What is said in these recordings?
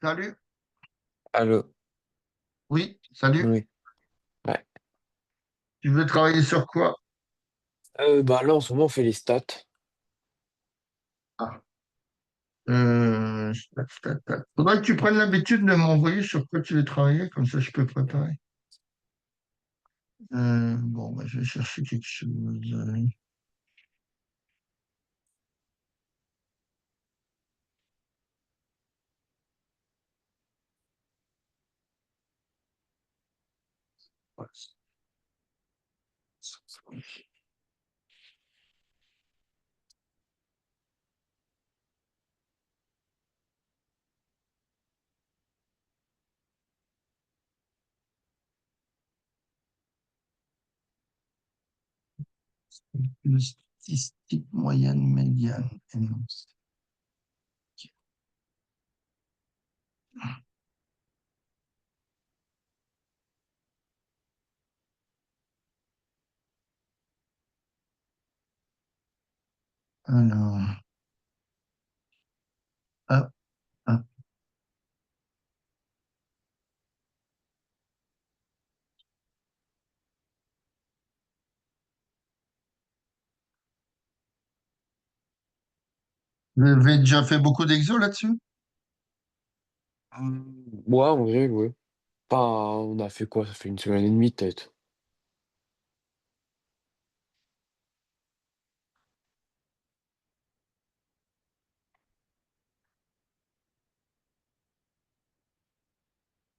Salut. Allô, Oui, salut. oui. Ouais. Tu veux travailler sur quoi? Bah là, en ce moment, on fait les stats. Ah. Faudrait que tu prennes l'habitude de m'envoyer sur quoi tu veux travailler, comme ça je peux préparer. Bon, bah, je vais chercher quelque chose. Le statistique moyenne médiane. Alors, hop, hop. Vous avez déjà fait beaucoup d'exos là-dessus? Ouais, en vrai, ouais. Enfin, on a fait quoi? Ça fait une semaine et demie, peut-être.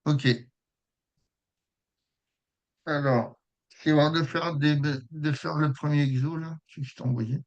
Ok. Alors, c'est voir de faire le premier exo là, que je t'ai envoyé.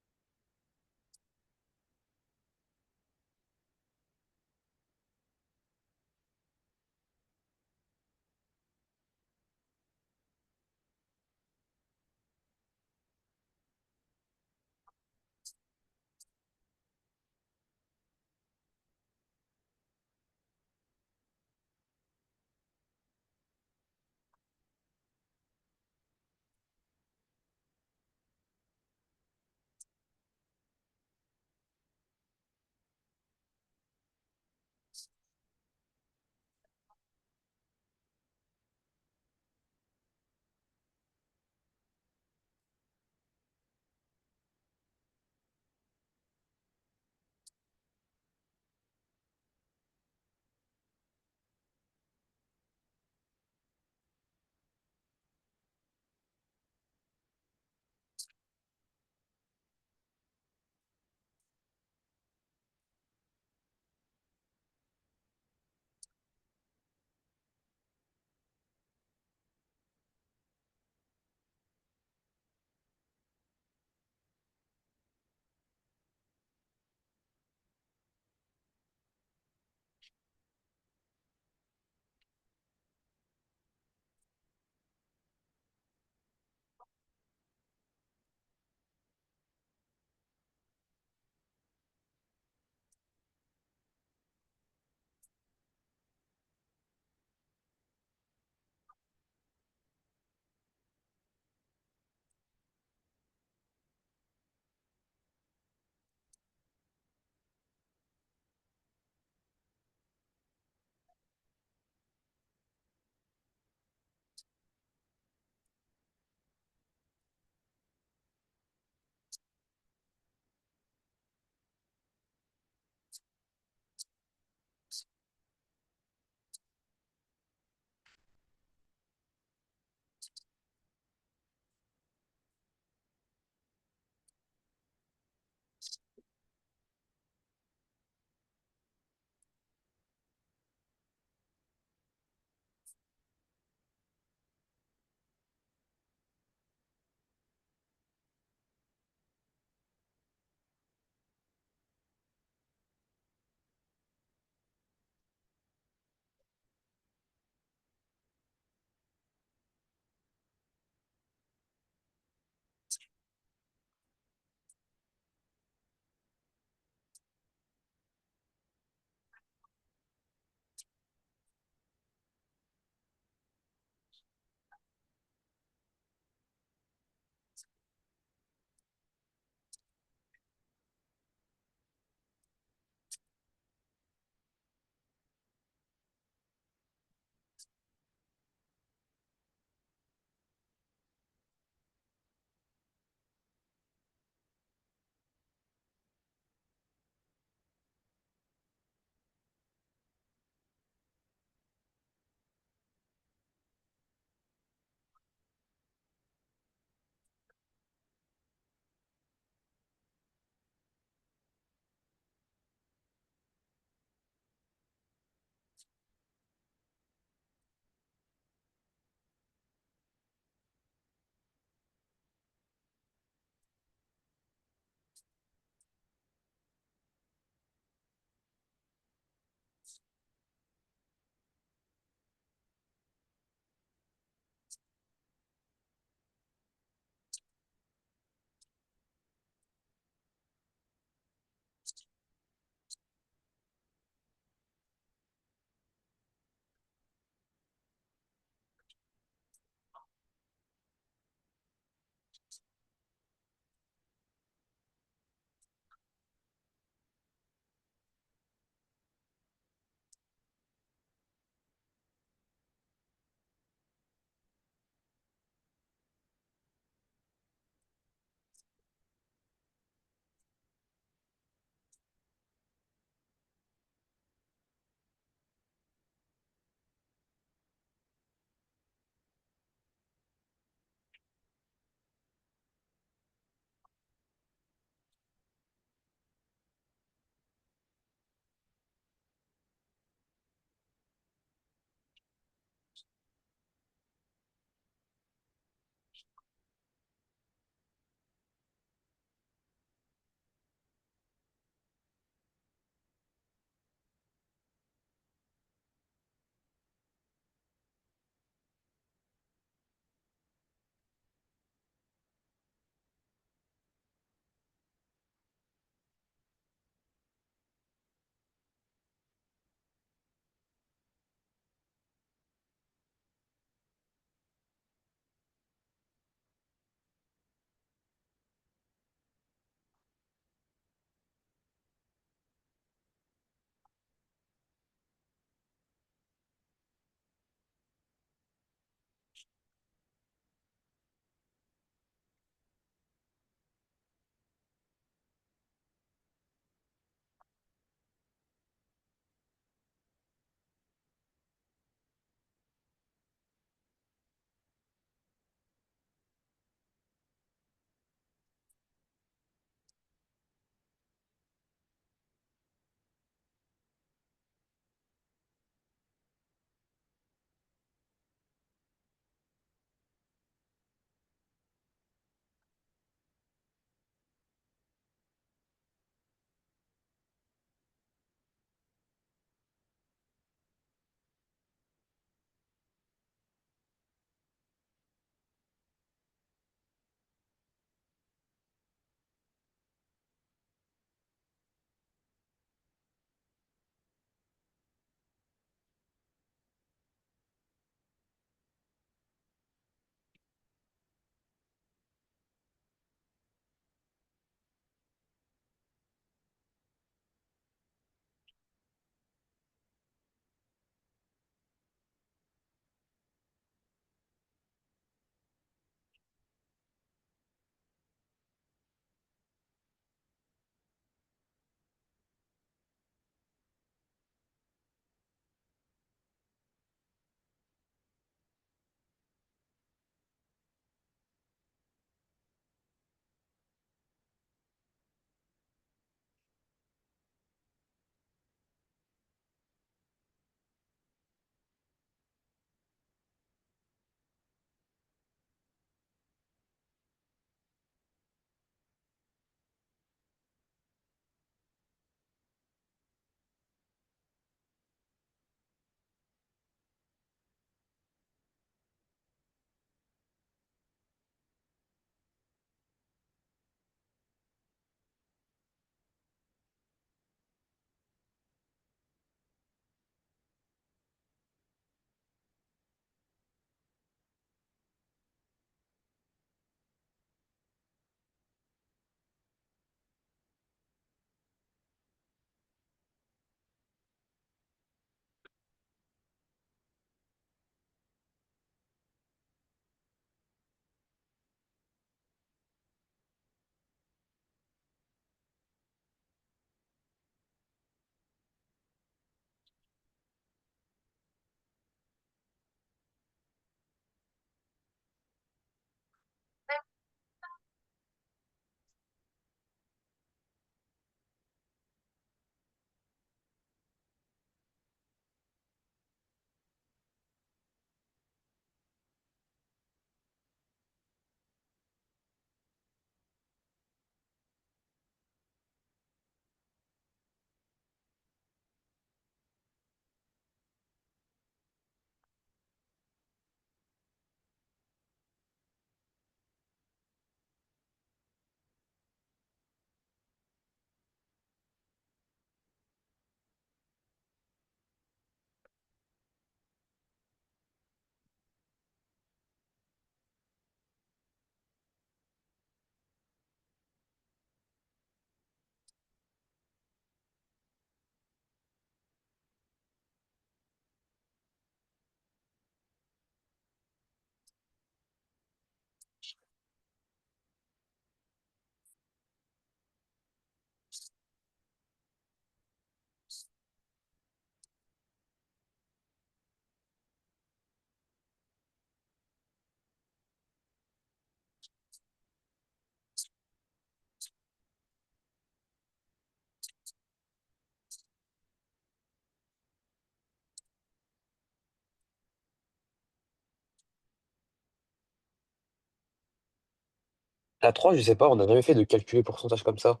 La 3 je sais pas, on n'a jamais fait de calculer pourcentage comme ça.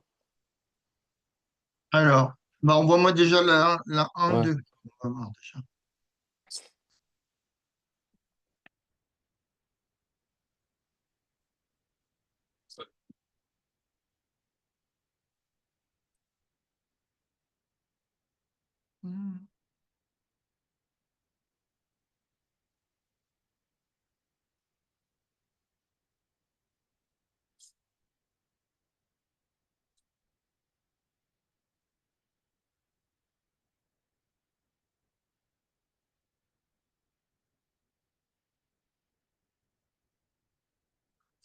Alors, bah, envoie-moi déjà la un Ouais. 2. On va voir déjà. Hmm,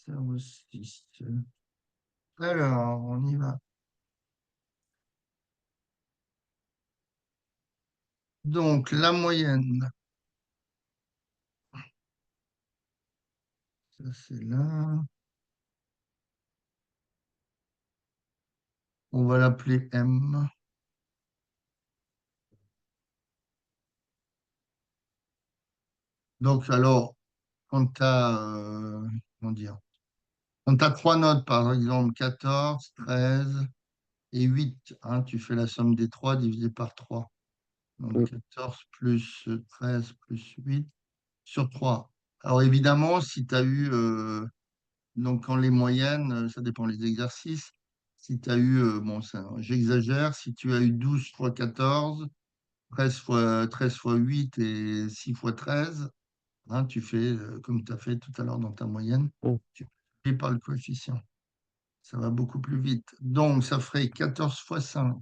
0,6. Alors, on y va. Donc, la moyenne, ça c'est là. On va l'appeler M. Donc, alors, quand tu as, comment dire, quand tu as trois notes, par exemple 14, 13 et 8, hein, tu fais la somme des trois divisé par 3. Donc, Mm. 14 plus 13 plus 8 sur 3. Alors, évidemment, si tu as eu, donc quand les moyennes, ça dépend des exercices, si tu as eu, bon, j'exagère, si tu as eu 12 fois 14, 13 fois 8 et 6 fois 13, hein, tu fais comme tu as fait tout à l'heure dans ta moyenne, Mm. tu multiplies par le coefficient. Ça va beaucoup plus vite. Donc, ça ferait 14 fois 5.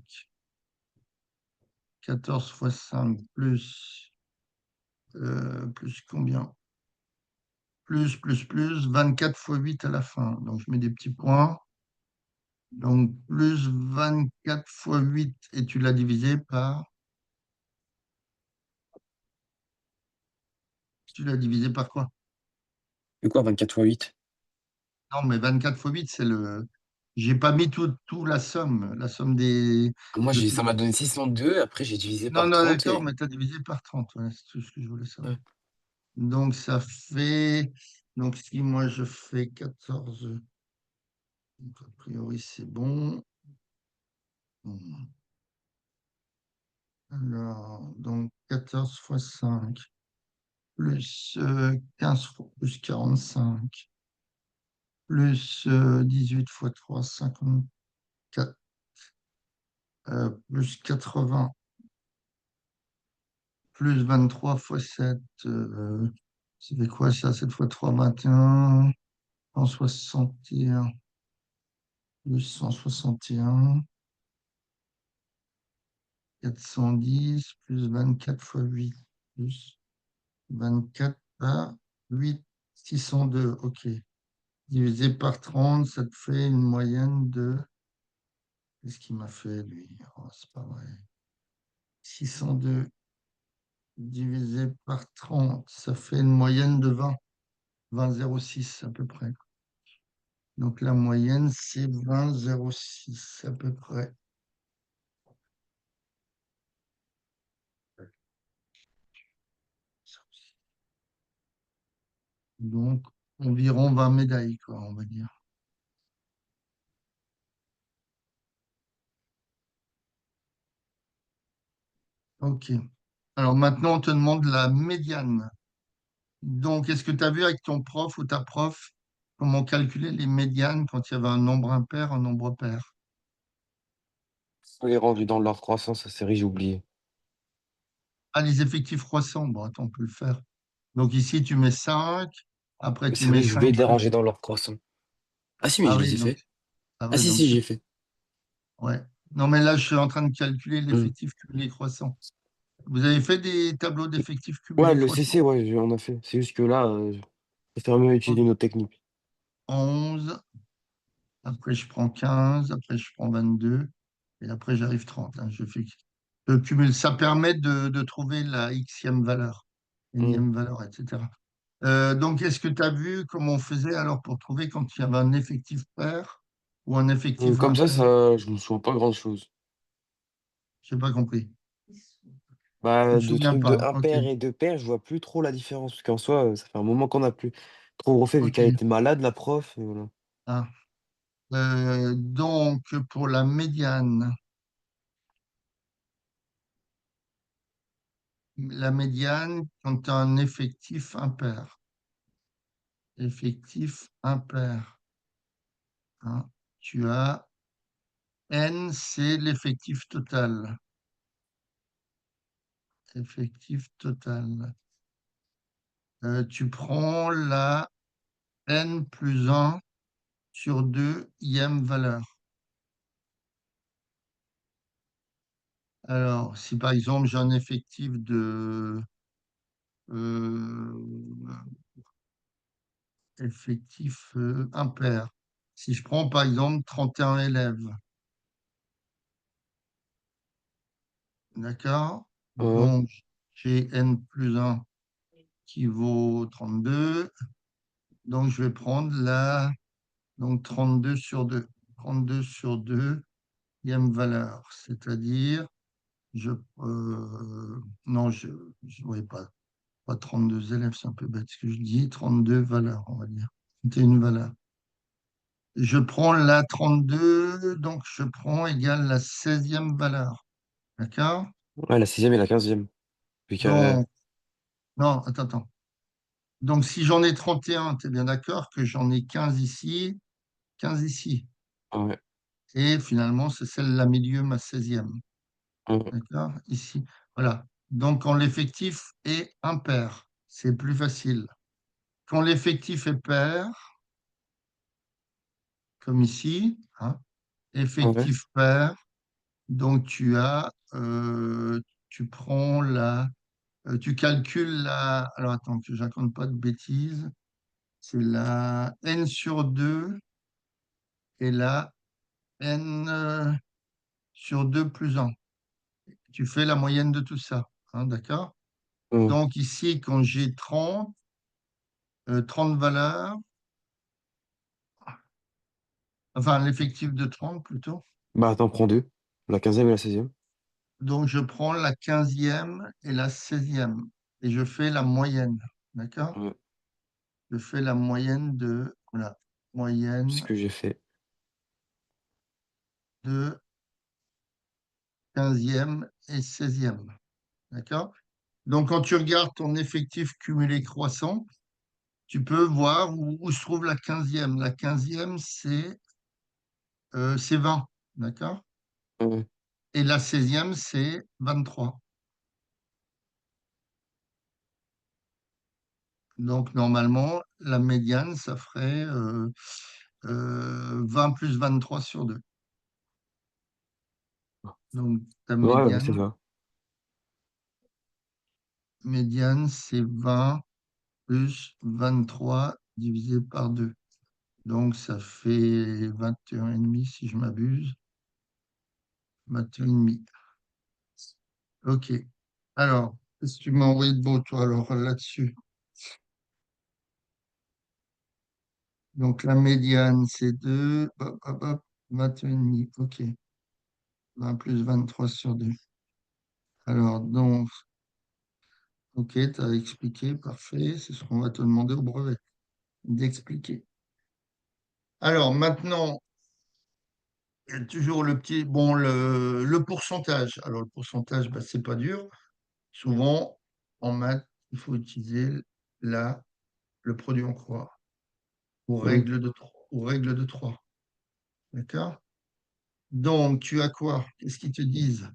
14 fois 5 plus combien? Plus 24 fois 8 à la fin. Donc, je mets des petits points. Donc, plus 24 fois 8 et tu l'as divisé par. Tu l'as divisé par quoi? C'est quoi 24 fois 8? Non, mais 24 fois 8 c'est le. J'ai pas mis tout la somme Moi, de ça tout. m'a donné 602, après j'ai divisé Non, par non, 30 d'accord, et... mais tu as divisé par 30. Voilà, c'est tout ce que je voulais savoir. Ouais. Donc, ça fait. Donc, si moi je fais 14, donc, a priori, c'est bon. Bon. Alors, donc 14 fois 5 plus 15 fois plus 45 plus 18 fois 3 54 plus 80 plus 23 fois 7 ça fait quoi ça? 7 fois 3 21, 161 plus 161, 410 plus 24 fois 8 plus 24 à 8, 602, ok. Divisé par 30, ça te fait une moyenne de. Qu'est-ce qu'il m'a fait, lui? Oh, c'est pas vrai. 602 divisé par 30, ça fait une moyenne de 20. 20,06 à peu près. Donc la moyenne, c'est 20,06 à peu près. Donc environ 20 médailles, quoi, on va dire. Ok. Alors maintenant, on te demande la médiane. Donc, est-ce que tu as vu avec ton prof ou ta prof comment calculer les médianes quand il y avait un nombre impair, un nombre pair? On est rendu dans l'ordre croissant, ça série, j'ai oublié. Ah, les effectifs croissants, bon, attends, on peut le faire. Donc ici, tu mets 5, après tu C'est mets vrai, j'ai oublié 5 de les ranger dans l'ordre croissant. Ah si, mais Ah je oui, les ai donc, fait. ah Ah oui, si, donc si, c'est. j'ai fait. Ouais. Non, mais là, je suis en train de calculer Hmm. l'effectif cumulé croissant. Vous avez fait des tableaux d'effectifs Ouais, cumulés le croissants? CC, ouais, on a fait. C'est juste que là, je préfère mieux utiliser Ok. notre technique. 11, après je prends 15, après je prends 22, et après j'arrive 30, hein. Je cumule. Ça permet de trouver la xème valeur, Hmm. énième valeur, etc. Donc, est-ce que tu as vu comment on faisait alors pour trouver quand il y avait un effectif pair ou un effectif Comme impair? je me souviens pas grand-chose. Je n'ai pas compris. Tu Bah, te de souviens trucs de pas? Ok, impair et de pair, je vois plus trop la différence. Parce qu'en soi, ça fait un moment qu'on a plus trop refait vu ok. qu'elle était malade, la prof. Et voilà. Ah. Donc, pour la médiane, quand tu as un effectif impair, effectif impair, hein, tu as N, c'est l'effectif total. Effectif total. Tu prends la N plus 1 sur 2 ième valeur. Alors, si par exemple j'ai un effectif de euh, effectif impair, si je prends par exemple 31 élèves, d'accord? Ouais, Donc, j'ai N plus 1 qui vaut 32. Donc, je vais prendre la donc 32 sur 2. 32 sur 2 ième valeur, c'est-à-dire, je, non, je ne voyais pas 32 élèves, c'est un peu bête ce que je dis, 32 valeurs, on va dire. C'était une valeur. Je prends la 32, donc je prends égale la 16e valeur. D'accord? ouais, la sixième et la quinzième. Puis Donc, non, attends. Donc, si j'en ai 31, tu es bien d'accord que j'en ai 15 ici, 15 ici. ouais, Et finalement, c'est celle la milieu, ma 16e. ouais, D'accord? Ici. Voilà. Donc, quand l'effectif est impair, c'est plus facile. Quand l'effectif est pair, comme ici, hein, ouais, effectif pair, donc tu prends tu calcules alors attends, que je raconte pas de bêtises, c'est la n sur 2 et la n sur 2 plus 1. Tu fais la moyenne de tout ça, hein, d'accord? ouais. Donc ici, quand j'ai 30 valeurs, enfin l'effectif de 30 plutôt, Bah attends, prends deux. La quinzième et la seizième. donc je prends la 15e et la 16e et je fais la moyenne, d'accord? Ouais, Je fais la moyenne voilà, c'est ce moyenne que j'ai fait. de 15e et 16e, d'accord? Donc quand tu regardes ton effectif cumulé croissant, tu peux voir où se trouve la 15e. La 15e, c'est 20, d'accord? Ouais, Et la 16e, c'est 23. Donc normalement, la médiane, ça ferait 20 plus 23 sur 2. Donc ta ouais, ouais, c'est ça. médiane, c'est 20 plus 23 divisé par 2. Donc ça fait 21,5 si je m'abuse. 21,5. OK. Alors, qu'est-ce que tu m'as envoyé de beau, toi, alors, là-dessus? Donc, la médiane, c'est 2. Hop, hop, hop, 21,5. OK. 20 plus 23 sur 2. Alors, donc, OK, tu as expliqué, parfait. C'est ce qu'on va te demander au brevet, d'expliquer. Alors, maintenant, il y a toujours le petit, bon, le pourcentage. Alors, le pourcentage, bah, c'est pas dur. Souvent, en maths, il faut utiliser la, le produit en croix ou Ouais. règle de 3. Ou règle de 3. D'accord? Donc, tu as quoi? Qu'est-ce qu'ils te disent?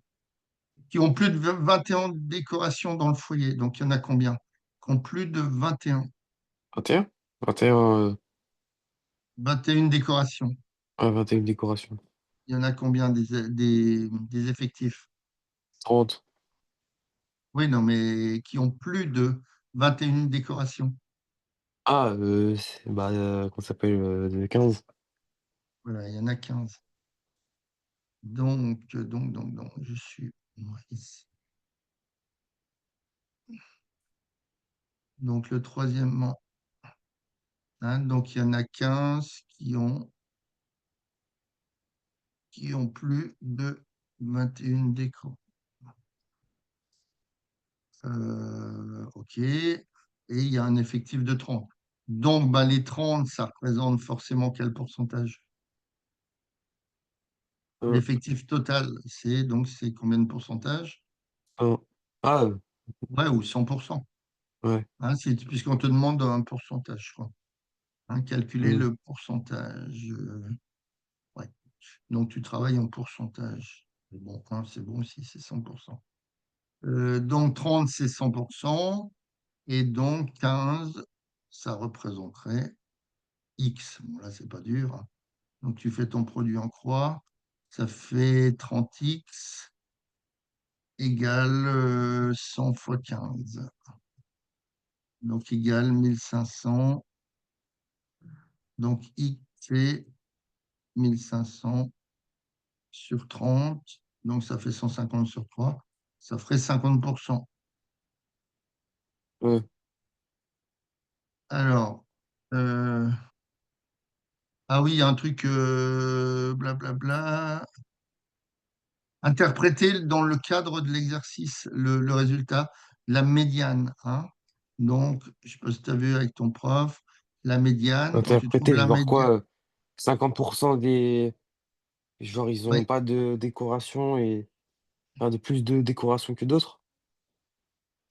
Qui ont plus de 21 décorations dans le foyer. Donc, il y en a combien? Qui ont plus de 21. 21? 21, 21 décorations. 21 décorations. Il y en a combien des effectifs? 30. Oui, non, mais qui ont plus de 21 décorations. Ah, bah, qu'on s'appelle 15. Voilà, il y en a 15. Donc, je suis moi, ici. Donc, le troisièmement, hein, donc il y en a 15 qui ont plus de 21 décos. OK. Et il y a un effectif de 30. Donc, bah, les 30, ça représente forcément quel pourcentage? Hein, L'effectif total, c'est combien de pourcentage? hein. Ah, Ouais, ou 100%. ouais. Hein, puisqu'on te demande un pourcentage, je crois. Hein, calculer Mmh. le pourcentage. Ouais. Donc, tu travailles en pourcentage. Bon, hein, c'est bon aussi, c'est 100%. Donc, 30 c'est 100%. Et donc, 15 ça représenterait X. Bon, là, c'est pas dur, hein. Donc, tu fais ton produit en croix. Ça fait 30x égale 100 fois 15. Donc, égale 1500. Donc, X c'est 1500 sur 30. Donc, ça fait 150 sur 3. Ça ferait 50%. Ouais. Alors, euh, ah oui, il y a un truc, blablabla. Interpréter dans le cadre de l'exercice le résultat, la médiane, hein. Donc, je ne sais pas si tu as vu avec ton prof, la médiane, quand tu trouves Interpréter, la genre médiane. quoi, 50% des genre ils ont Oui, pas de décoration et enfin de plus de décoration que d'autres?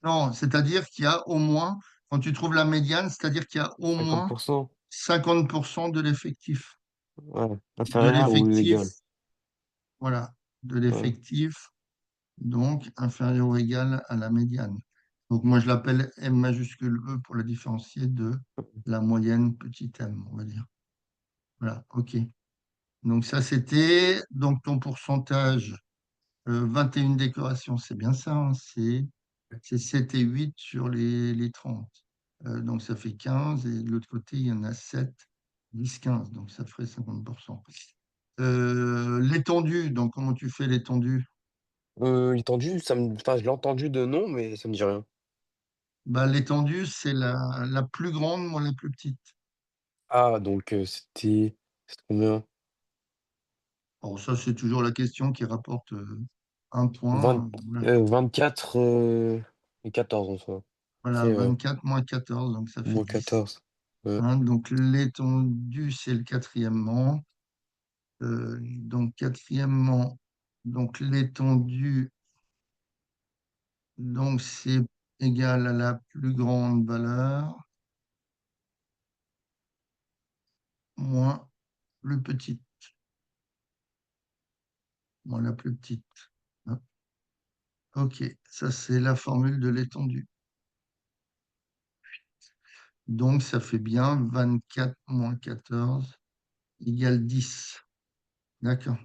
non, c'est-à-dire qu'il y a au moins, quand tu trouves la médiane, c'est-à-dire qu'il y a au moins 50%? 50% de l'effectif. Ouais, De inférieur ou l'effectif, égal? voilà, de Ouais. l'effectif, donc inférieur ou égal à la médiane. Donc moi je l'appelle M majuscule E pour la différencier de la moyenne petit m, on va dire. Voilà, ok. Donc ça c'était donc ton pourcentage, 21 décorations, c'est bien ça, hein, c'est 7 et 8 sur les 30. Donc ça fait 15 et de l'autre côté il y en a 7, 10, 15, donc ça ferait 50%. L'étendue, donc comment tu fais l'étendue? L'étendue, ça me enfin je l'ai entendu de nom, mais ça me dit rien. Bah, l'étendue, c'est la plus grande, moi la plus petite. Ah donc c'était combien? Alors ça, c'est toujours la question qui rapporte un 20 point. Voilà, 24, et 14 en soi. voilà, C'est, 24 moins 14, donc ça fait moins 10. 14. Ouais. Hein, donc l'étendue, c'est le quatrièmement. Donc quatrièmement, donc l'étendue, donc c'est égal à la plus grande valeur moins plus petite, moins la plus petite. Hop. Ok, ça c'est la formule de l'étendue. Donc ça fait bien 24 moins 14 égale 10. D'accord.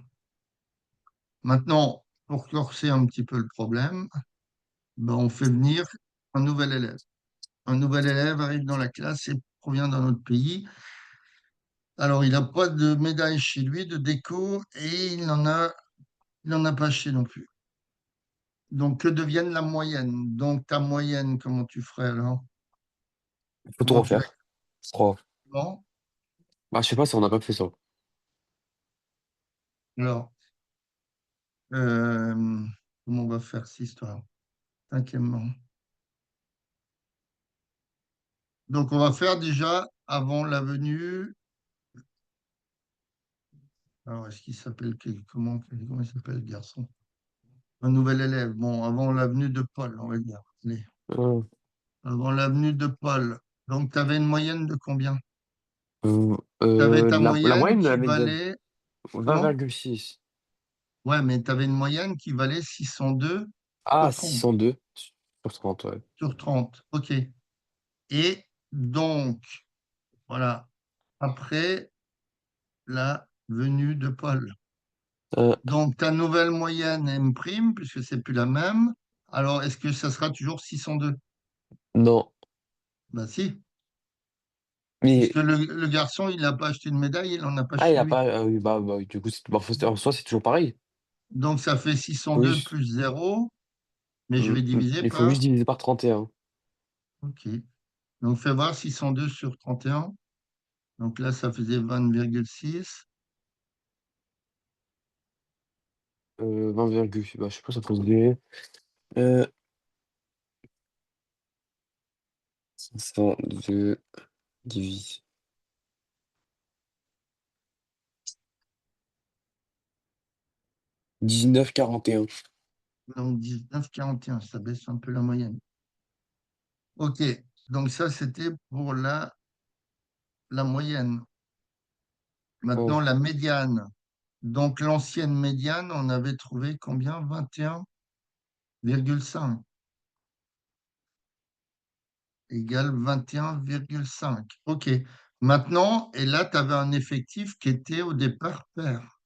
Maintenant, pour corser un petit peu le problème, ben, on fait venir un nouvel élève. Un nouvel élève arrive dans la classe et provient d'un autre pays. Alors, il n'a pas de médaille chez lui, de déco, et il n'en a pas chez non plus. Donc, que devienne la moyenne? Donc, ta moyenne, comment tu ferais alors? Faut tout Comment tu la refaire, je crois. comment? Bah, je sais pas si on n'a pas fait ça. Alors, comment on va faire cette histoire? Cinquièmement. Donc, on va faire déjà avant la venue. Alors, est-ce qu'il s'appelle comment il s'appelle le garçon? Un nouvel élève. Bon, avant la venue de Paul, on va dire. Allez, Heu avant la venue de Paul. Donc, tu avais une moyenne de combien? Tu avais ta la moyenne moyenne ou la qui médiane? valait. Comment? 20,6. Ouais, mais tu avais une moyenne qui valait 602 Ah, sur 30. 602 sur 30, ouais. Sur 30. OK. Et donc, voilà, après la venue de Paul. Heu, Donc, ta nouvelle moyenne M', puisque c'est plus la même. Alors, est-ce que ça sera toujours 602? non, Ben si, puisque mais le garçon, il n'a pas acheté une médaille, il n'en a pas ah, il chez a lui. pas oui, bah, oui, du coup, c'est bah, faut en soi, c'est toujours pareil. Donc, ça fait Faut 602 juste plus 0, mais je vais diviser il faut juste par. diviser par 31. OK. Donc, fais voir 602 sur 31. Donc là, ça faisait 20,6. 20 bah, je sais pas, ça faisait, heu, 502 divisé 19,41. Donc 19,41, ça baisse un peu la moyenne. OK, donc ça, c'était pour la moyenne. Ouais. Maintenant, la médiane. Donc l'ancienne médiane, on avait trouvé combien? 21,5 égale 21,5. OK. Maintenant, et là, tu avais un effectif qui était au départ pair.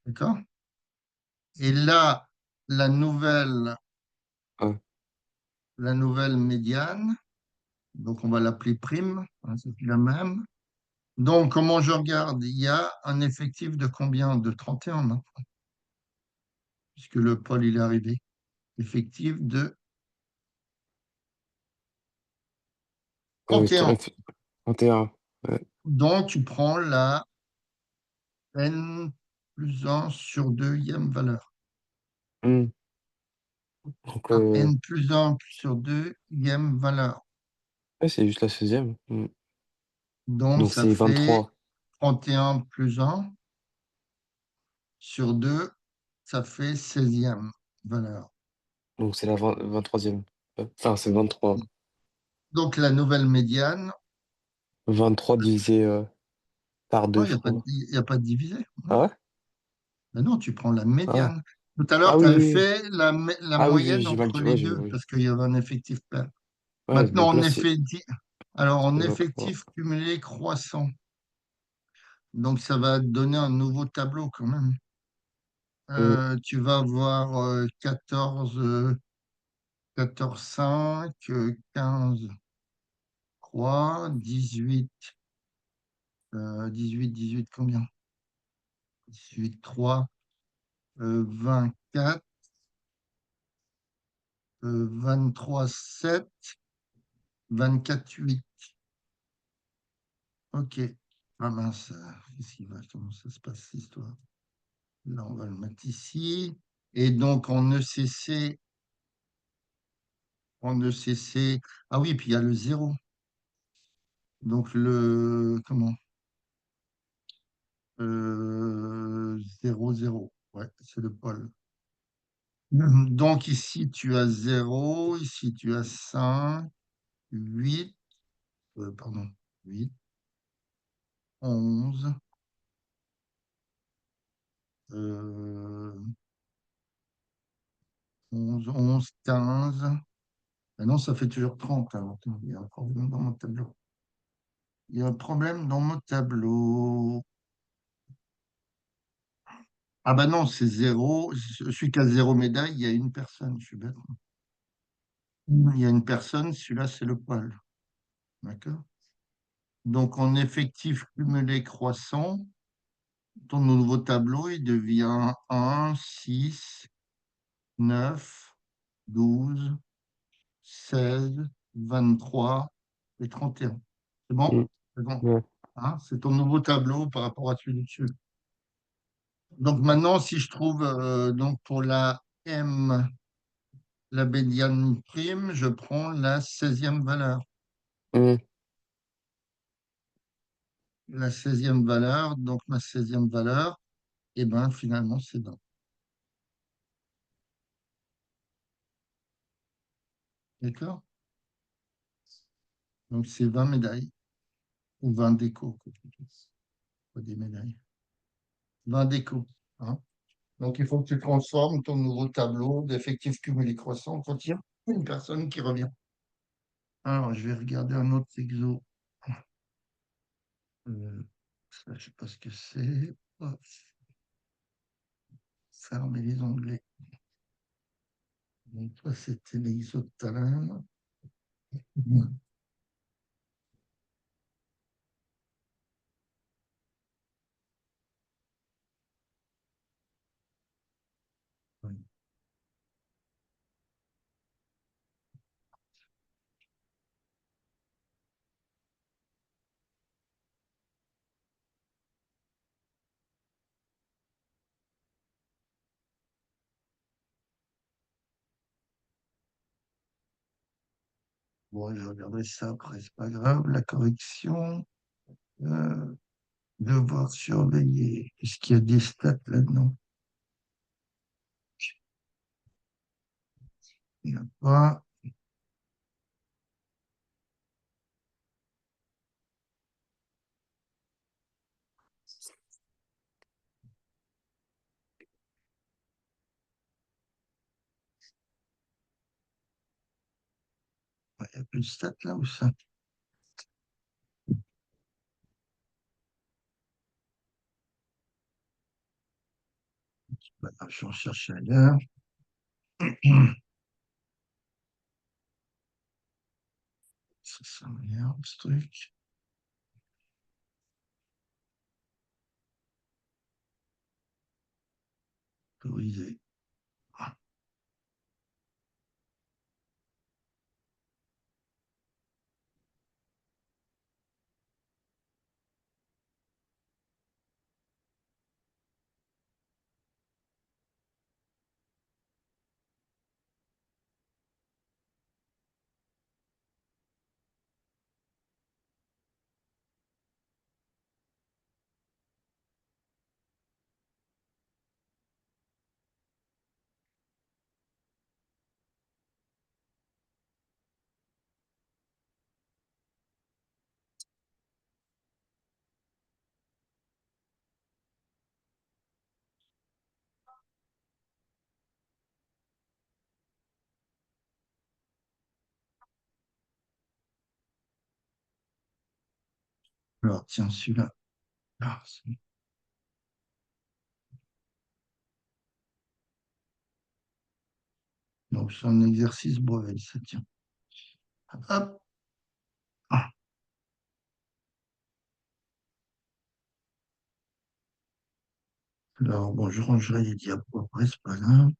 D'accord? Et là, la nouvelle, Ouais. la nouvelle médiane, donc on va l'appeler prime, hein, c'est plus la même. Donc, comment je regarde? Il y a un effectif de combien? De 31 maintenant, puisque le pôle il est arrivé. Effectif de Ouais, 31. 31. Ouais. Donc, tu prends la n plus 1 sur 2e valeur. Hmm. Donc, La n plus 1 sur 2e valeur. ouais, c'est juste la 16e. Donc, Donc, ça c'est fait 23. 31 plus 1 sur 2, ça fait 16e valeur. Donc, c'est la 23e. Enfin, c'est 23. Donc, la nouvelle médiane, 23 divisé par non, 2, il n'y je a pas, crois. y a pas de divisé. Ah Non. ouais? Mais non, tu prends la Ah, médiane. Tout à l'heure, ah tu oui, avais oui, oui. fait la Ah oui, oui, moyenne j'ai mal entre dit. les Ouais, deux oui. parce qu'il y avait un effectif pair. Ouais, Maintenant, donc en là, c'est effectif, alors, en 23. effectif cumulé croissant. Donc, ça va te donner un nouveau tableau quand même. Hmm, Tu vas avoir 14, 14, 5, 15, 3, 18, 18, 18, combien? 18, 3, 24, 23, 7, 24, 8. OK. Ah mince, qu'est-ce qui va? Comment ça se passe, cette histoire? Là, on va le mettre ici. Et donc, en ECC. Ah oui, puis il y a le zéro. Donc, comment? 0, 0. Ouais, c'est le pôle. Donc, ici, tu as 0. Ici, tu as 5, 8, pardon, 8, 11, 11, 15. Ah non, ça fait toujours 30. Alors, attends, il y a un problème dans mon tableau. Il y a un problème dans mon tableau. Ah bah non, c'est zéro. Celui qui a zéro médaille, il y a une personne. Je suis bête. Il y a une personne, celui-là, c'est le poil. D'accord? Donc, en effectif cumulé croissant, ton nouveau tableau, il devient 1, 6, 9, 12, 16, 23 et 31. C'est bon? hmm, C'est bon. ouais. Hein, c'est ton nouveau tableau par rapport à celui dessus. Donc maintenant, si je trouve donc pour la M, la médiane prime, je prends la 16e valeur. Hmm, La 16e valeur, donc ma 16e valeur, et ben finalement, c'est bon. D'accord? Donc c'est 20 médailles, ou 20 décos, quoi, plutôt. Pas des médailles. 20 décos. Hein. Donc il faut que tu transformes ton nouveau tableau d'effectifs cumulés croissants quand il y a une personne qui revient. Alors, je vais regarder un autre exo. Ça, je ne sais pas ce que c'est. Hop, fermer les onglets. Donc, toi, c'était l'exo de tout à l'heure. Bon, je regarderai ça après, c'est pas grave. La correction. euh, Devoir surveiller. Est-ce qu'il y a des stats là-dedans? Il n'y a pas. Il n'y a plus de stats là ou ça? Bah, je vais en chercher ailleurs. Ça m'énerve, ce truc. Autoriser. Alors, tiens, celui-là. Ah, donc, c'est un exercice brevet, ça tient. Hop. Ah, alors, bon, je rangerai les diapos après, c'est pas grave.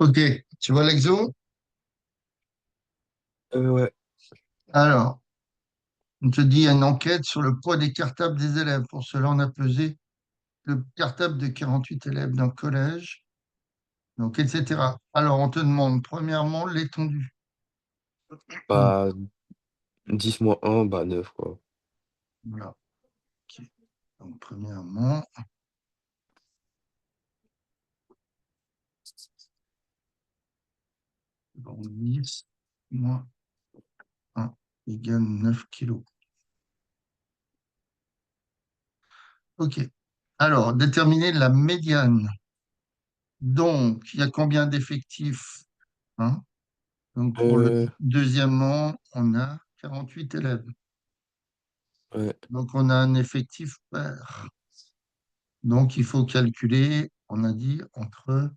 Ok, tu vois l'exo? Ouais. Alors, on te dit une enquête sur le poids des cartables des élèves. Pour cela, on a pesé le cartable de 48 élèves d'un collège, donc, etc. Alors, on te demande premièrement l'étendue. Bah, 10 moins un bah 9 quoi. Voilà. Ok. Donc, premièrement, donc 10 moins 1 égale 9 kilos. OK. Alors, déterminer la médiane. Donc, il y a combien d'effectifs, hein? Donc, pour le Euh, deuxièmement, on a 48 élèves. ouais. Donc, on a un effectif pair. Donc, il faut calculer, on a dit, entre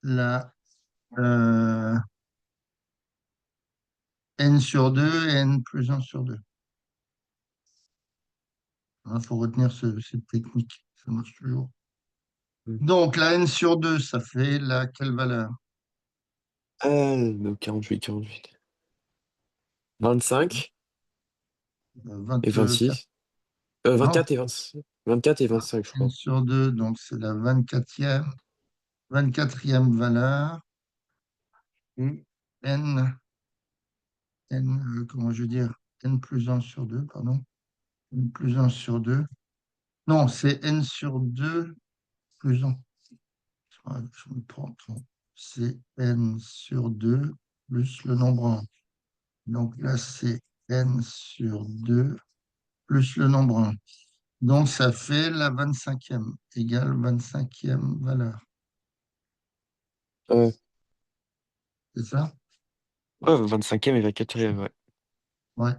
la euh, n sur 2 et n plus 1 sur 2. Il faut retenir cette technique. Ça marche toujours. Mm. Donc, la n sur 2, ça fait quelle valeur? Ah, donc 48 25 et 24. 26. Non, 24 et 24 et 25 je n crois. sur 2, donc c'est la 24e valeur. Et comment je veux dire, n plus 1 sur 2, pardon. N plus 1 sur 2. Non, c'est n sur 2 plus 1. Je me trompe. C'est n sur 2 plus le nombre 1. Donc là, c'est n sur 2 plus le nombre 1. Donc ça fait la 25e, égale 25e valeur. Ouais. C'est ça? Ouais, 25e et 24e, ouais. Ouais.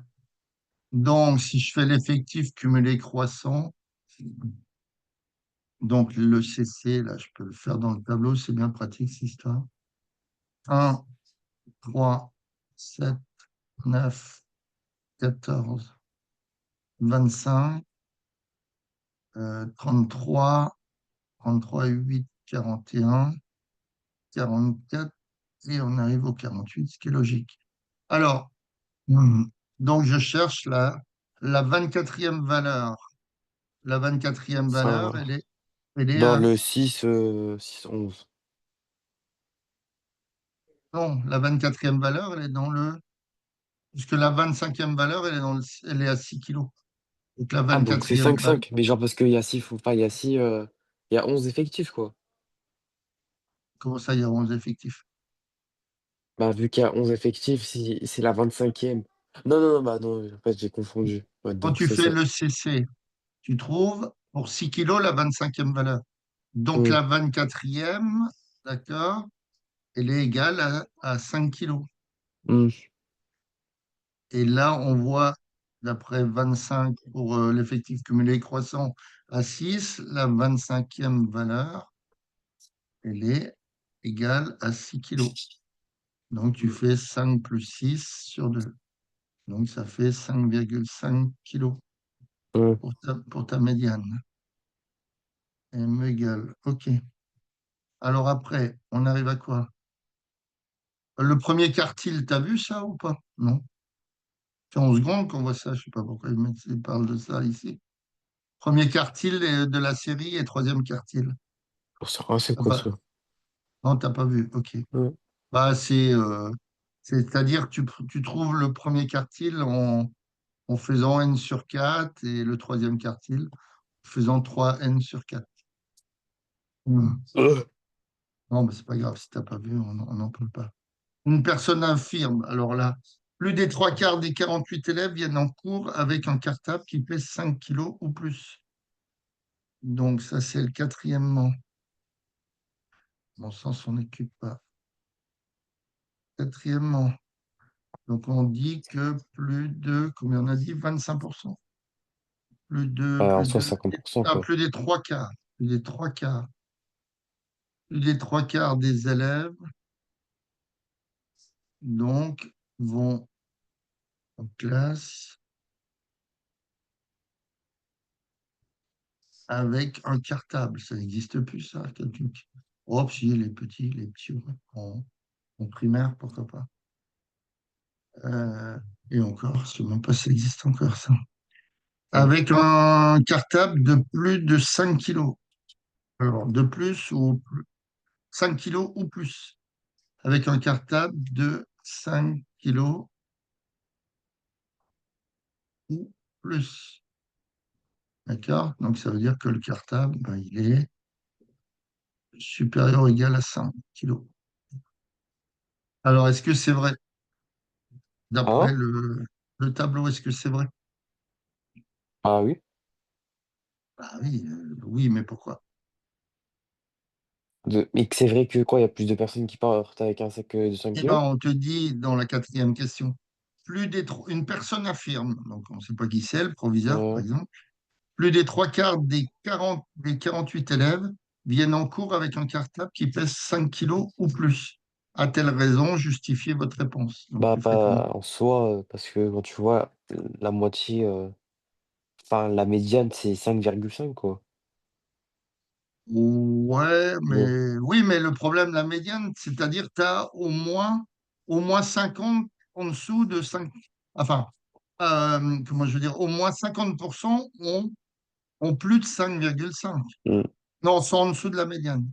Donc, si je fais l'effectif cumulé croissant, donc le CC, là, je peux le faire dans le tableau, c'est bien pratique cette histoire. 1, 3, 7, 9, 14, 25, 33, 33 et 8, 41, 44, et on arrive au 48, ce qui est logique. Alors, Donc, je cherche la 24e valeur. La 24e valeur, Ça, elle est dans à... le 6 11. Non, la 24e valeur, elle est dans le... Puisque la 25e valeur, elle est à 6 kilos. Donc, la Ah, donc c'est 24e cinq valeur... cinq mais genre parce qu'il y a 6 enfin, il y a 11 effectifs, quoi. Comment ça, il y a 11 effectifs? Bah, vu qu'il y a 11 effectifs, si c'est la 25e. Non, non, non, bah non, en fait, j'ai confondu. Ouais, Quand donc tu c'est fais ça. le CC, tu trouves pour 6 kilos la 25e valeur. Donc, Hmm, la 24e, d'accord, elle est égale à 5 kilos. hmm, Et là, on voit, d'après 25 pour l'effectif cumulé croissant à 6, la 25e valeur, elle est égale à 6 kilos. Donc, tu fais 5 plus 6 sur 2. Donc, ça fait 5,5 kilos hmm. pour ta médiane. M égale. OK. Alors après, on arrive à quoi? Le premier quartile, t'as vu ça ou pas? Non. C'est 11 secondes qu'on voit ça. Je sais pas pourquoi ils parlent de ça ici. Premier quartile de la série et troisième quartile. J'en sais rien, c'est Ah quoi bah, ça? non, t'as pas vu. OK. Hmm. Bah, c'est-à-dire que tu trouves le premier quartile en faisant n sur 4 et le troisième quartile en faisant 3n sur 4. Non, mais c'est pas grave. Si t'as pas vu, on n'en parle pas. Une personne infirme. Alors là, plus des trois quarts des 48 élèves viennent en cours avec un cartable qui pèse 5 kilos ou plus. Donc ça, c'est le quatrièmement. Bon sens, on n'occupe pas. Quatrièmement. Donc on dit que plus de, combien on a dit, 25%. Ouais, en soi, 50%, quoi. Plus des trois quarts. Plus des trois quarts. Plus des trois quarts des élèves, donc, vont en classe avec un cartable. Ça n'existe plus, ça. Oh, si, les petits, ouais, en primaire, pourquoi pas. Euh, et encore, je ne sais même pas si ça existe encore, ça. Hmm. Avec un cartable de plus de 5 kilos. Alors, de plus ou 5 kilos ou plus. Avec un cartable de 5 kilos ou plus. D'accord? Donc, ça veut dire que le cartable, ben, il est supérieur ou égal à 5 kilos. Alors, est-ce que c'est vrai? D'après Ah? le tableau, est-ce que c'est vrai? Ah oui? Ah oui, oui, mais pourquoi? Mais que c'est vrai que quoi, il y a plus de personnes qui partent avec un sac de 5 Eh bien, kilos? on te dit dans la quatrième question, une personne affirme, donc on ne sait pas qui c'est, le proviseur par Ouais. exemple, plus des trois quarts des 48 élèves viennent en cours avec un cartable qui pèse 5 kilos ou plus. A-t-elle raison? Justifiez votre réponse. Donc Bah, tu ferais comment? pas en soi, parce que quand tu vois, la moitié, enfin, la médiane, c'est 5,5 quoi. Ouais, Bon. mais oui, mais le problème, la médiane, c'est-à-dire tu as au moins 50 en dessous de 5. Enfin, comment je veux dire, au moins 50% ont plus de 5,5. Hmm. Non, sont en dessous de la médiane.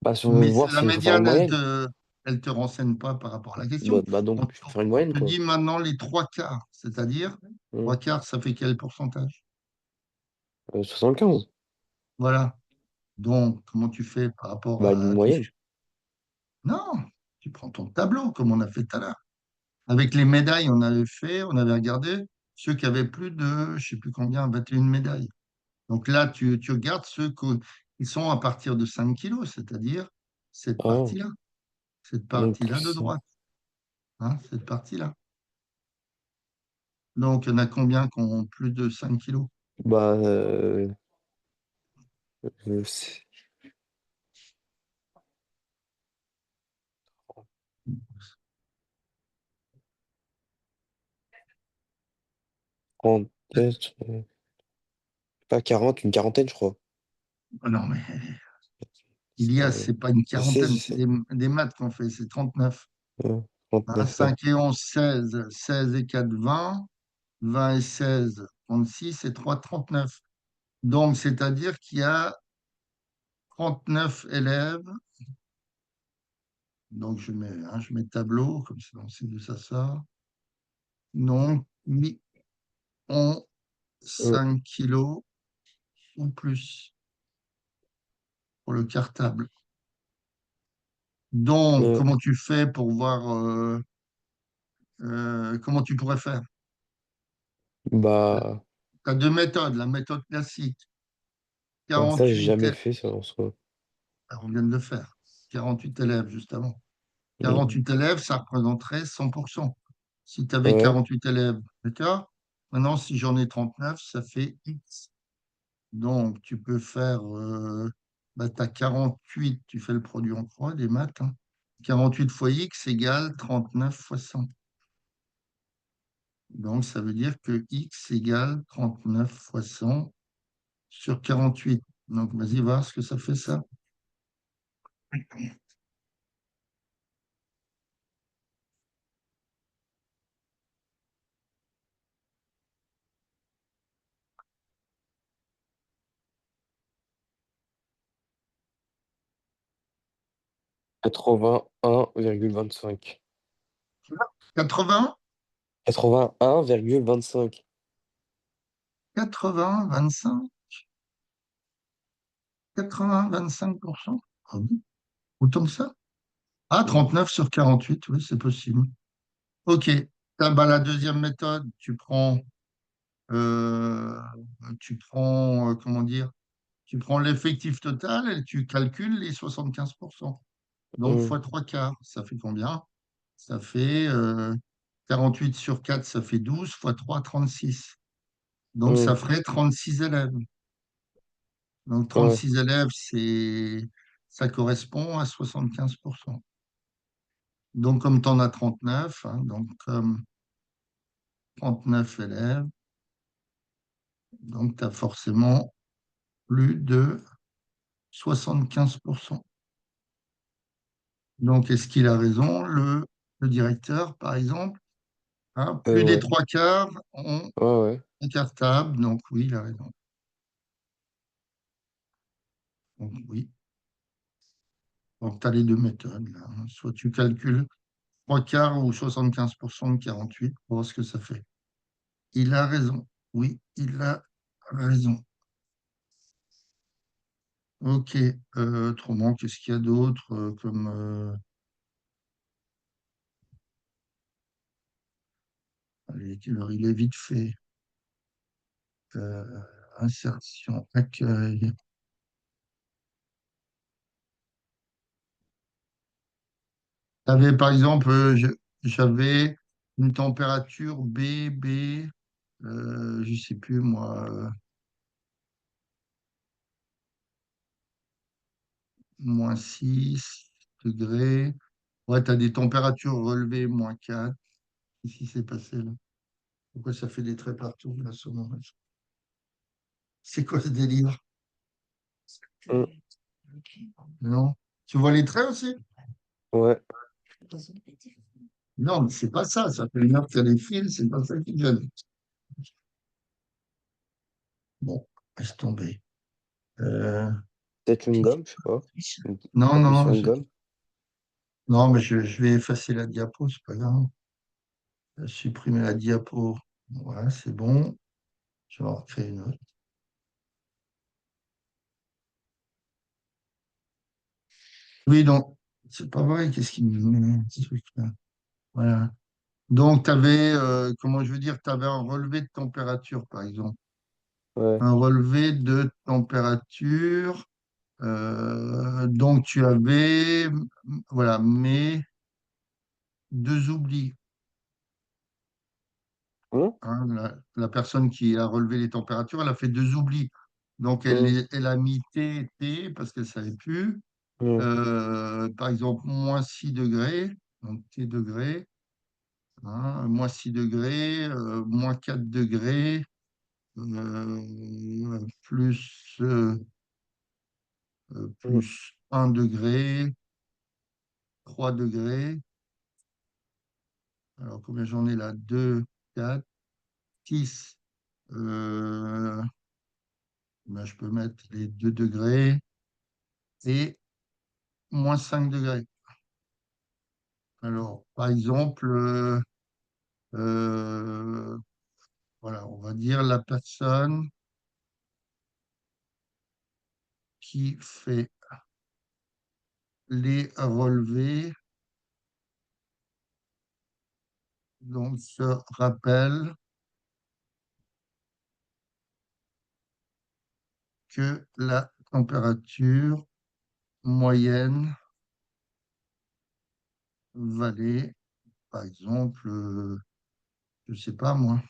Bah, si on veut Mais voir la s'il faut faire une médiane, moyenne. Elle te renseigne pas par rapport à la Bah, question. bah donc, On, il faut faire une on moyenne, te quoi. dit maintenant les trois quarts, c'est-à-dire Hmm. trois quarts, ça fait quel pourcentage? 75. Voilà. Donc, comment tu fais par rapport Bah, une à tout ce moyenne. que... Non, tu prends ton tableau, comme on a fait tout à l'heure. Avec les médailles, on avait regardé ceux qui avaient plus de, je sais plus combien, 21 médailles. Donc là, tu regardes qui sont à partir de 5 kilos, c'est-à-dire cette Ah, partie-là, cette donc partie-là de plus. droite, hein, cette partie-là. Donc, il y en a combien qui ont plus de 5 kilos? Bah, c'est 30, pas 40, une quarantaine, je crois. Oh non, mais Euh, c'est pas une je sais, je quarantaine, c'est sais. des maths qu'on fait, c'est 39. Ouais. Hein, 39 ans. 5 et 11, 16. 16 et 4, 20. 20 et 16, 36 et 3, 39. Donc, c'est-à-dire qu'il y a 39 élèves. Donc, je mets tableau, comme ça, on sait d'où ça sort. Donc, ils ont Hum, 5 kilos ou plus pour le cartable. Donc, ouais. comment tu fais pour voir, comment tu pourrais faire? Bah, Tu as deux méthodes. La méthode classique, ouais, ça, j'ai 48 jamais élèves, fait ça en soi. on vient de le faire, 48 élèves juste avant. Hum, 48 élèves, ça représenterait 100%. Si tu avais ouais, 48 élèves, d'accord? Maintenant, si j'en ai 39, ça fait X. Donc, tu peux faire, bah, tu as 48, tu fais le produit en croix, des maths, hein. 48 fois X égale 39 fois 100. Donc, ça veut dire que X égale 39 fois 100 sur 48. Donc, vas-y voir ce que ça fait ça. 81,25. 80, 81,25. 80, 25, 80, 25%. Ah bon? Autant que ça? Ah, Hum, 39 sur 48, oui, c'est possible. OK. Ah, bah, la deuxième méthode, euh, comment dire, tu prends l'effectif total et tu calcules les 75%. Donc, hum, fois 3 quarts, ça fait combien? Ça fait 48 sur 4, ça fait 12, fois 3, 36. Donc, ça hum, ferait 36 élèves. Donc, ouais, 36 élèves, ça correspond à 75%. Donc, comme tu en as 39, hein, donc comme 39 élèves, donc tu as forcément plus de 75%. Donc, est-ce qu'il a raison, le directeur, par exemple? Hein, plus des ouais, trois quarts ont ouais, ouais. un cartable, donc oui, il a raison. Donc, oui. Donc, tu as les deux méthodes, là, hein. Soit tu calcules trois quarts ou 75% de 48 pour voir ce que ça fait. Il a raison. Oui, il a raison. Ok. Autrement, qu'est-ce qu'il y a d'autre comme allez, alors, il est vite fait. Euh, Insertion, accueil. T'avais, par exemple, j'avais une température B, je sais plus moi, moins 6 degrés. Ouais, tu as des températures relevées, moins 4. Qu'est-ce qui s'est passé là? Pourquoi ça fait des traits partout là, sur mon match? C'est quoi ce délire? Hum, Non? Tu vois les traits aussi? ouais, Non, mais c'est pas ça. Ça fait une heure qu'il y a des fils, c'est pas ça qui gêne. Bon, laisse tomber. Euh, peut-être une gomme, je sais pas. non, T'appuies sur non, une gomme. non, mais je vais effacer la diapo, c'est pas grave. Supprimer la diapo. Voilà, c'est bon. Je vais en recréer une autre. Oui, donc, c'est pas vrai. Qu'est-ce qui me met ce truc-là? Voilà. Donc, tu avais, comment je veux dire, tu avais un relevé de température, par exemple. Ouais, Un relevé de température. Donc, tu avais, voilà, mais deux oublis. hum, Hein. La personne qui a relevé les températures, elle a fait deux oublis. Donc, hum, elle a mis T parce qu'elle ne savait plus. hum, Par exemple, moins 6 degrés, donc T degrés, hein, moins 6 degrés, moins 4 degrés, hum, plus 1 degré, 3 degrés, Alors, combien j'en ai là? 2, 4, 6. Ben, je peux mettre les 2 degrés et moins 5 degrés. Alors, par exemple, euh, voilà, on va dire la personne qui fait les relevés, donc se rappelle que la température moyenne valait, par exemple, je ne sais pas moi,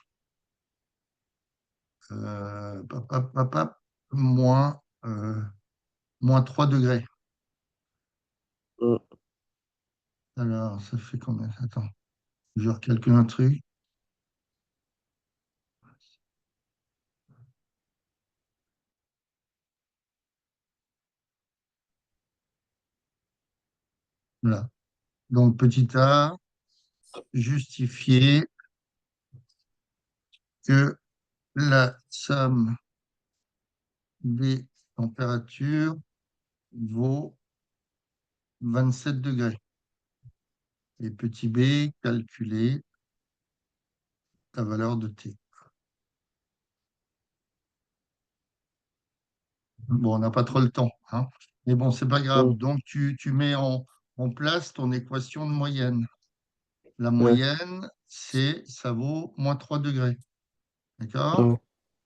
moins, moins 3 degrés. Mm. Alors, ça fait combien? Attends, je recalcule un truc. Voilà. Donc, petit a, justifier que la somme des températures vaut 27 degrés. Et petit b, calculer la valeur de T. Bon, on n'a pas trop le temps, hein. Mais bon, c'est pas grave. Mm. Donc, tu mets en place ton équation de moyenne. La Ouais, moyenne, ça vaut moins 3 degrés. D'accord? ouais,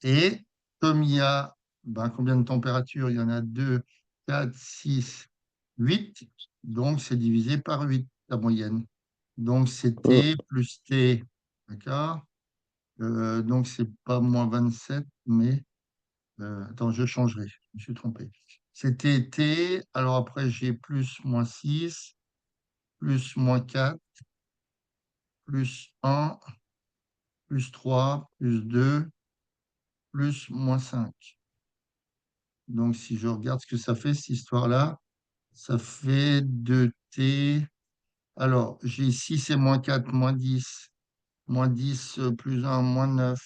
Et comme il y a ben, combien de températures? Il y en a 2, 4, 6, 8. Donc, c'est divisé par 8, la moyenne. Donc, c'est mm, T plus T. D'accord? Donc, c'est pas moins 27, mais attends, je changerai. Je me suis trompé. C'était T. Alors après, j'ai plus moins 6, plus moins 4, plus 1, plus 3, plus 2, plus moins 5. Donc, si je regarde ce que ça fait, cette histoire-là, ça fait 2T. Alors, j'ai 6 et moins 4, moins 10 plus 1, moins 9,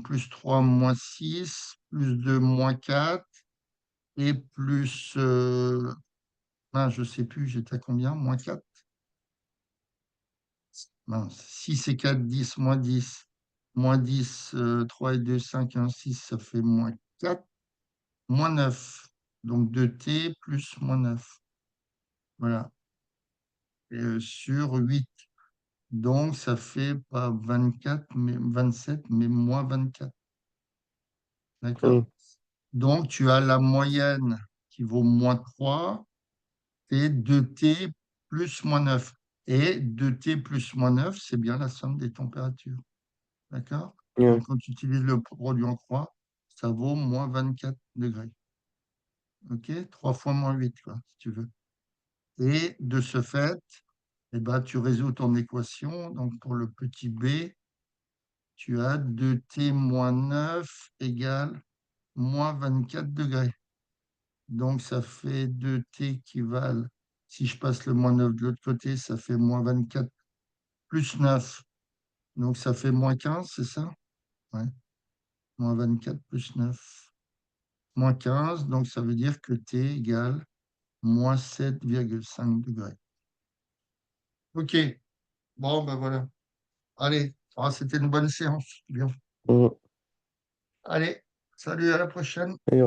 plus 3, moins 6, plus 2, moins 4, et plus, je ne sais plus, j'étais à combien? Moins 4. Mince, 6 et 4, 10, moins 10. Moins 10, 3 et 2, 5 et 1, 6, ça fait moins 4. Moins 9. Donc 2T plus moins 9. Voilà. Et, sur 8. Donc ça fait pas 24, mais 27, mais moins 24. D'accord? mm, Donc tu as la moyenne qui vaut moins 3 et 2T plus moins 9. Et 2T plus moins 9, c'est bien la somme des températures. D'accord? ouais, Donc, quand tu utilises le produit en croix, ça vaut moins 24 degrés. OK? 3 fois moins 8, quoi, si tu veux. Et de ce fait, eh ben, tu résous ton équation. Donc, pour le petit b, tu as 2t moins 9 égale moins 24 degrés. Donc, ça fait 2t qui valent, si je passe le moins 9 de l'autre côté, ça fait moins 24 plus 9. Donc, ça fait moins 15, c'est ça? Ouais. Moins 24 plus 9. Moins 15, donc ça veut dire que T égale moins 7,5 degrés. OK, bon, ben voilà. Allez, c'était une bonne séance. Bien. mm. Allez, salut, à la prochaine. Et,